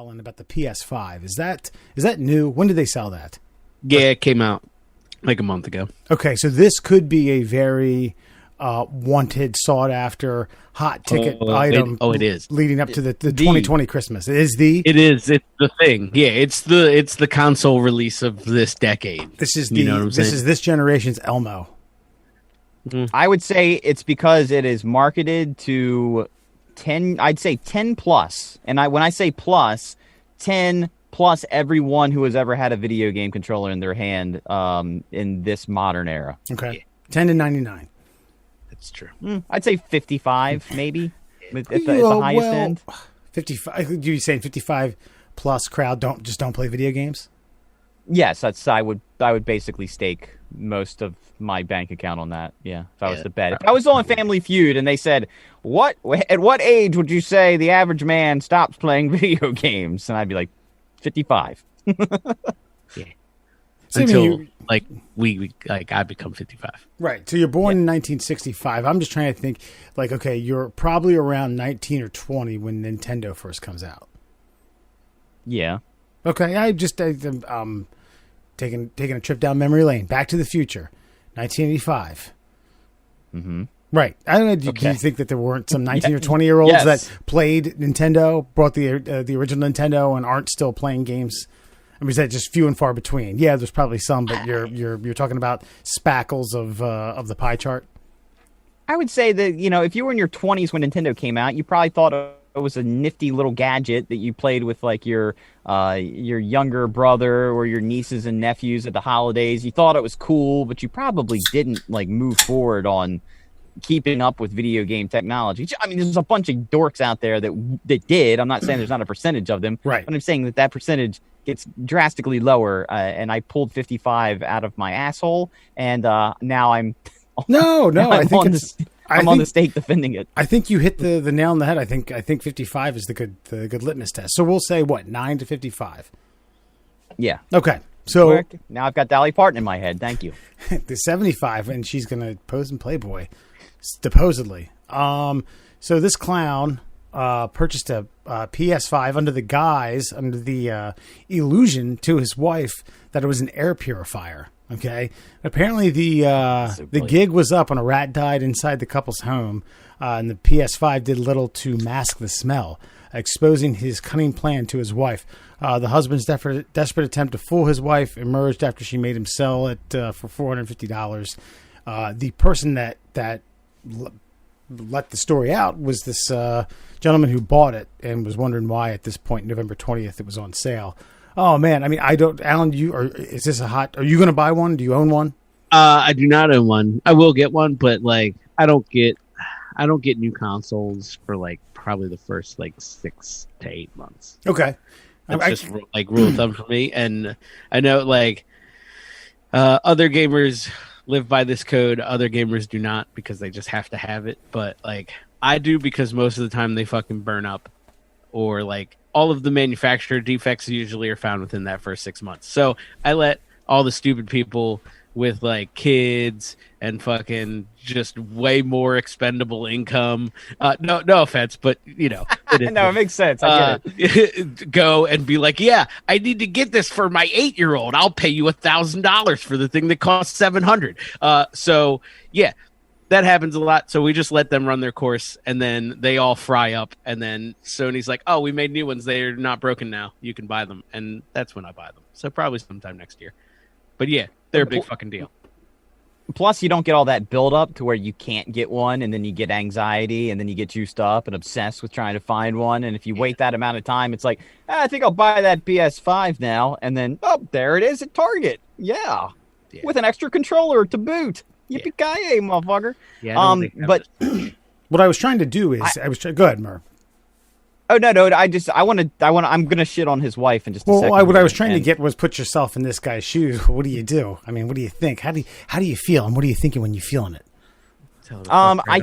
Alan, about the PS5. Is that new? When did they sell that? Yeah, it came out like a month ago. Okay, so this could be a very wanted, sought after, hot ticket item. It is leading up to the 2020 Christmas. It is It's the thing. Yeah, it's the console release of this decade. This is this generation's Elmo. Mm-hmm. I would say it's because it is marketed to 10. I'd say 10 plus, and when I say plus, 10 plus everyone who has ever had a video game controller in their hand in this modern era. Okay, yeah. 10 to 99. That's true. I'd say 55, maybe at the highest end. 55. You saying 55 plus crowd don't play video games? Yes, I would basically stake most of my bank account on that. Yeah, if I was to bet. If I was on Family Feud and they said, at what age would you say the average man stops playing video games? And I'd be like, 55. Yeah. Until I become 55. Right. So you're born in 1965. I'm just trying to think, like, okay, you're probably around 19 or 20 when Nintendo first comes out. Yeah. Okay. I'm taking a trip down memory lane. Back to the Future, 1985. Mm-hmm. Right. I don't know. Do you think that there weren't some 19 or 20-year-olds that played Nintendo, bought the original Nintendo, and aren't still playing games? I mean, is that just few and far between? Yeah, there's probably some, but you're talking about spackles of the pie chart. I would say that, if you were in your 20s when Nintendo came out, you probably thought it was a nifty little gadget that you played with like your younger brother or your nieces and nephews at the holidays. You thought it was cool, but you probably didn't like move forward on keeping up with video game technology. I mean, there's a bunch of dorks out there that did. I'm not saying there's not a percentage of them, right? But I'm saying that percentage gets drastically lower. And I pulled 55 out of my asshole, and now I'm I think I'm on the stake defending it. I think you hit the nail on the head. I think 55 is the good litmus test. So we'll say 9 to 55. Yeah. Okay. So now I've got Dolly Parton in my head. Thank you. The 75, and she's going to pose in Playboy, supposedly. So this clown purchased a PS5 under the illusion to his wife that it was an air purifier. Okay. Apparently the gig was up when a rat died inside the couple's home, and the PS5 did little to mask the smell, exposing his cunning plan to his wife. The husband's desperate attempt to fool his wife emerged after she made him sell it for $450. The person that let the story out was this gentleman who bought it and was wondering why at this point, November 20th, it was on sale. Oh man, I mean, Alan, is this are you going to buy one? Do you own one? I do not own one. I will get one, but like, I don't get new consoles for like probably the first like 6 to 8 months. Okay. That's just like rule of thumb for me. And I know like other gamers live by this code. Other gamers do not because they just have to have it. But like I do because most of the time they fucking burn up, or like all of the manufacturer defects usually are found within that first 6 months. So I let all the stupid people with like kids and fucking just way more expendable income. No offense, but no, it makes sense. I get it. Go and be like, yeah, I need to get this for my 8-year-old. I'll pay you $1,000 for the thing that costs $700. So yeah, that happens a lot. So we just let them run their course, and then they all fry up. And then Sony's like, oh, we made new ones. They're not broken now. You can buy them. And that's when I buy them. So probably sometime next year. But yeah, they're a big fucking deal. Plus, you don't get all that build up to where you can't get one, and then you get anxiety, and then you get juiced up and obsessed with trying to find one. And if you wait that amount of time, it's like, I think I'll buy that PS5 now. And then, there it is at Target. Yeah. With an extra controller to boot. Yippee-ki-yay, motherfucker. Yeah, but what I was trying to do is go ahead, Murr. Oh no! I'm gonna shit on his wife in just a second. What I was trying to get was put yourself in this guy's shoes. What do? I mean, what do you think? How do you feel? And what are you thinking when you're feeling it? I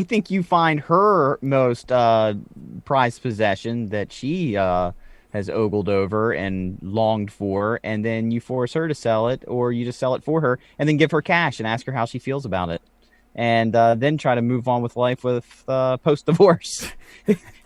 think you find her most prized possession that she has ogled over and longed for, and then you force her to sell it, or you just sell it for her and then give her cash and ask her how she feels about it. and then try to move on with life with post-divorce.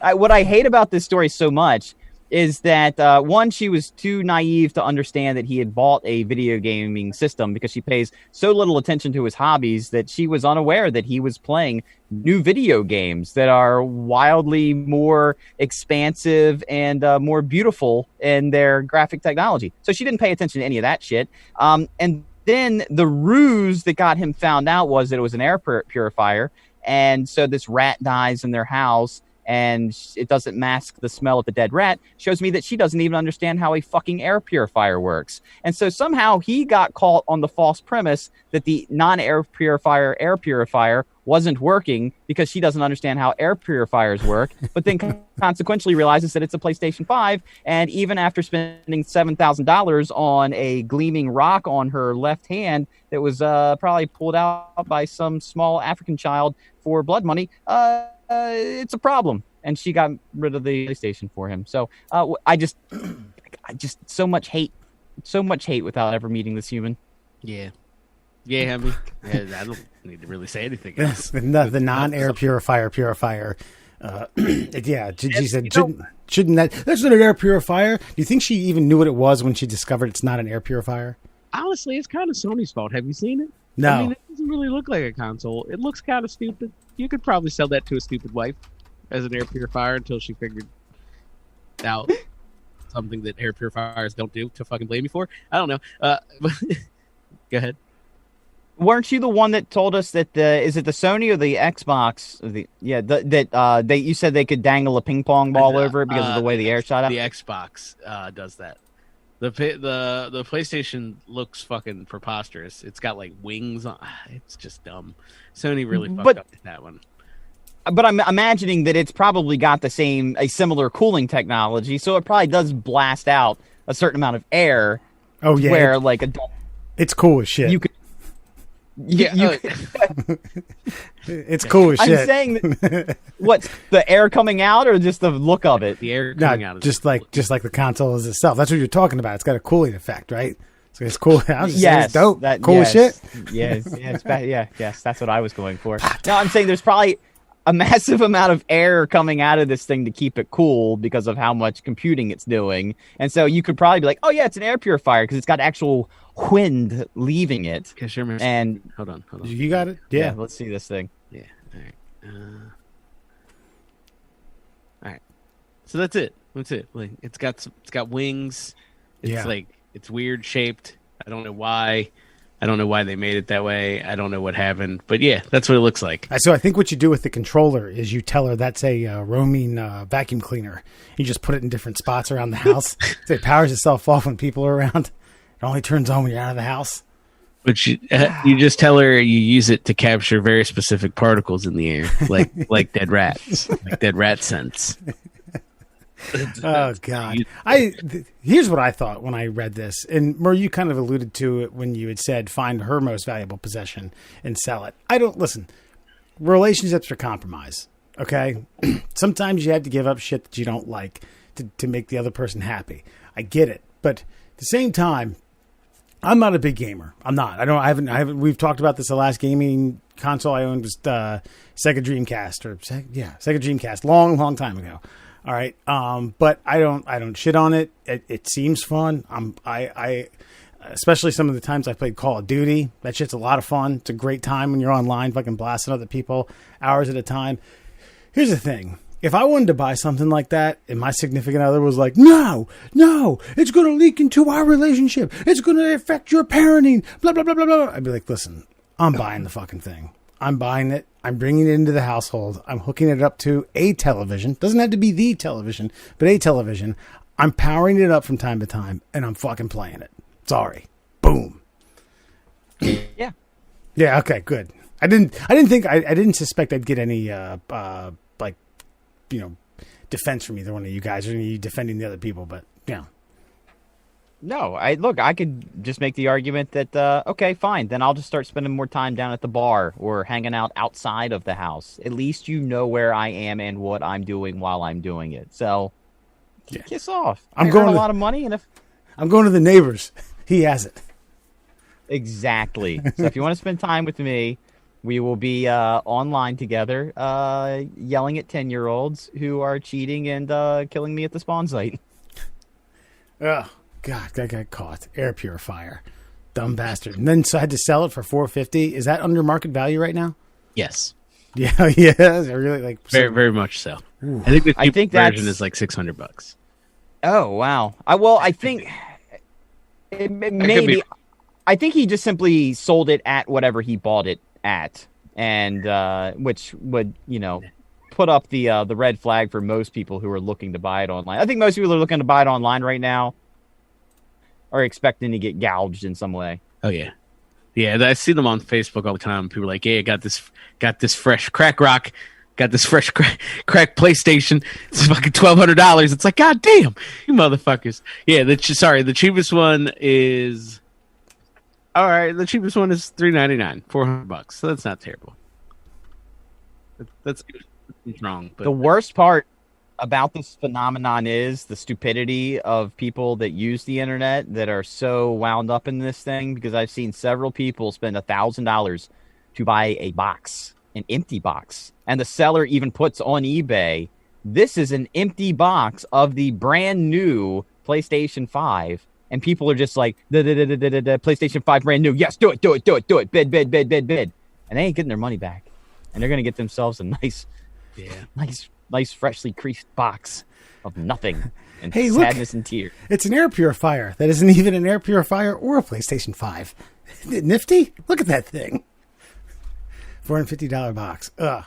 What I hate about this story so much is that, one, she was too naive to understand that he had bought a video gaming system because she pays so little attention to his hobbies that she was unaware that he was playing new video games that are wildly more expansive and more beautiful in their graphic technology. So she didn't pay attention to any of that shit. And then the ruse that got him found out was that it was an air purifier. And so this rat dies in their house, and it doesn't mask the smell of the dead rat, shows me that she doesn't even understand how a fucking air purifier works. And so somehow he got caught on the false premise that the non-air purifier air purifier wasn't working because she doesn't understand how air purifiers work, but then consequently realizes that it's a PlayStation 5, and even after spending $7,000 on a gleaming rock on her left hand that was probably pulled out by some small African child for blood money, it's a problem, and she got rid of the PlayStation for him. So I just so much hate without ever meeting this human. Yeah, I mean, I don't need to really say anything else. the non-air purifier. Yeah, she said, shouldn't that's not an air purifier. Do you think she even knew what it was when she discovered it's not an air purifier? Honestly, it's kind of Sony's fault. Have you seen it? No. I mean, it doesn't really look like a console. It looks kind of stupid. You could probably sell that to a stupid wife as an air purifier until she figured out something that air purifiers don't do to fucking blame you for. I don't know. Go ahead. Weren't you the one that told us that is it the Sony or the Xbox? You said they could dangle a ping pong ball over it because of the way the air shot out? The Xbox does that. The PlayStation looks fucking preposterous. It's got like wings on. It's just dumb. Sony really fucked up with that one. But I'm imagining that it's probably got a similar cooling technology, so it probably does blast out a certain amount of air. Oh yeah, where it's cool as shit. You could. It's cool as shit. I'm saying that, what's the air coming out, or just the look of it? The air coming out. Just like the console is itself. That's what you're talking about. It's got a cooling effect, right? So it's cool. I was just saying it's dope. Cool as shit. Yes, that's what I was going for. No, I'm saying there's probably a massive amount of air coming out of this thing to keep it cool because of how much computing it's doing. And so you could probably be like, oh yeah, it's an air purifier because it's got actual wind leaving it. And hold on. You got it? Yeah. Let's see this thing. Yeah. All right. So that's it. Like it's got wings. It's like it's weird shaped. I don't know why. I don't know why they made it that way. I don't know what happened. But yeah, that's what it looks like. So I think what you do with the controller is you tell her that's a roaming vacuum cleaner. You just put it in different spots around the house. So it powers itself off when people are around. It only turns on when you're out of the house. But you just tell her you use it to capture very specific particles in the air, like dead rats, like dead rat scents. Oh God! Here's what I thought when I read this, and Murr, you kind of alluded to it when you had said find her most valuable possession and sell it. I don't listen. Relationships are compromise. Okay, sometimes you have to give up shit that you don't like to make the other person happy. I get it, but at the same time, I'm not a big gamer. I'm not. I haven't. We've talked about this. The last gaming console I owned was Sega Dreamcast, Sega Dreamcast, long time ago. All right. But I don't shit on it. It seems fun. I especially some of the times I played Call of Duty. That shit's a lot of fun. It's a great time when you're online, fucking blasting other people hours at a time. Here's the thing. If I wanted to buy something like that and my significant other was like, no, it's going to leak into our relationship. It's going to affect your parenting, blah, blah, blah, blah, blah. I'd be like, listen, I'm buying the fucking thing. I'm buying it. I'm bringing it into the household. I'm hooking it up to a television. Doesn't have to be the television, but a television. I'm powering it up from time to time, and I'm fucking playing it. Sorry. Boom. Yeah. Yeah. Okay. Good. I didn't suspect I'd get any defense from either one of you guys or you defending the other people, but yeah. No, I could just make the argument that, okay, fine, then I'll just start spending more time down at the bar or hanging out outside of the house. At least you know where I am and what I'm doing while I'm doing it. So, kiss off. I'm going a lot of money, and if I'm going to the neighbors, he has it. Exactly. So if you want to spend time with me, We will be online together, yelling at 10-year-olds who are cheating and killing me at the spawn site. Oh, God, I got caught. Air purifier. Dumb bastard. And then so I had to sell it for $450. Is that under market value right now? Yes. Yeah, yeah. I really like Very, very much so. Ooh. I think the I think version that's- is like $600. Oh, wow. I think maybe. I think he just simply sold it at whatever he bought it at, and which would, put up the red flag for most people who are looking to buy it online. I think most people who are looking to buy it online right now are expecting to get gouged in some way. Oh yeah, yeah. I see them on Facebook all the time. People are like, "Yeah, got this fresh crack rock, got this fresh crack PlayStation. It's fucking $1,200." It's like, God damn, you motherfuckers. Yeah, the cheapest one is. All right, the cheapest one is $399, $400. So that's not terrible. That's wrong. But The worst part about this phenomenon is the stupidity of people that use the internet that are so wound up in this thing, because I've seen several people spend $1,000 to buy a box, an empty box. And the seller even puts on eBay, this is an empty box of the brand new PlayStation 5. And people are just like, PlayStation 5 brand new. Yes, do it. Bid. And they ain't getting their money back. And they're going to get themselves a nice, freshly creased box of nothing and Hey, look. sadness and tears. It's an air purifier. That isn't even an air purifier or a PlayStation 5. Isn't it nifty? Look at that thing. $450 box. Ugh.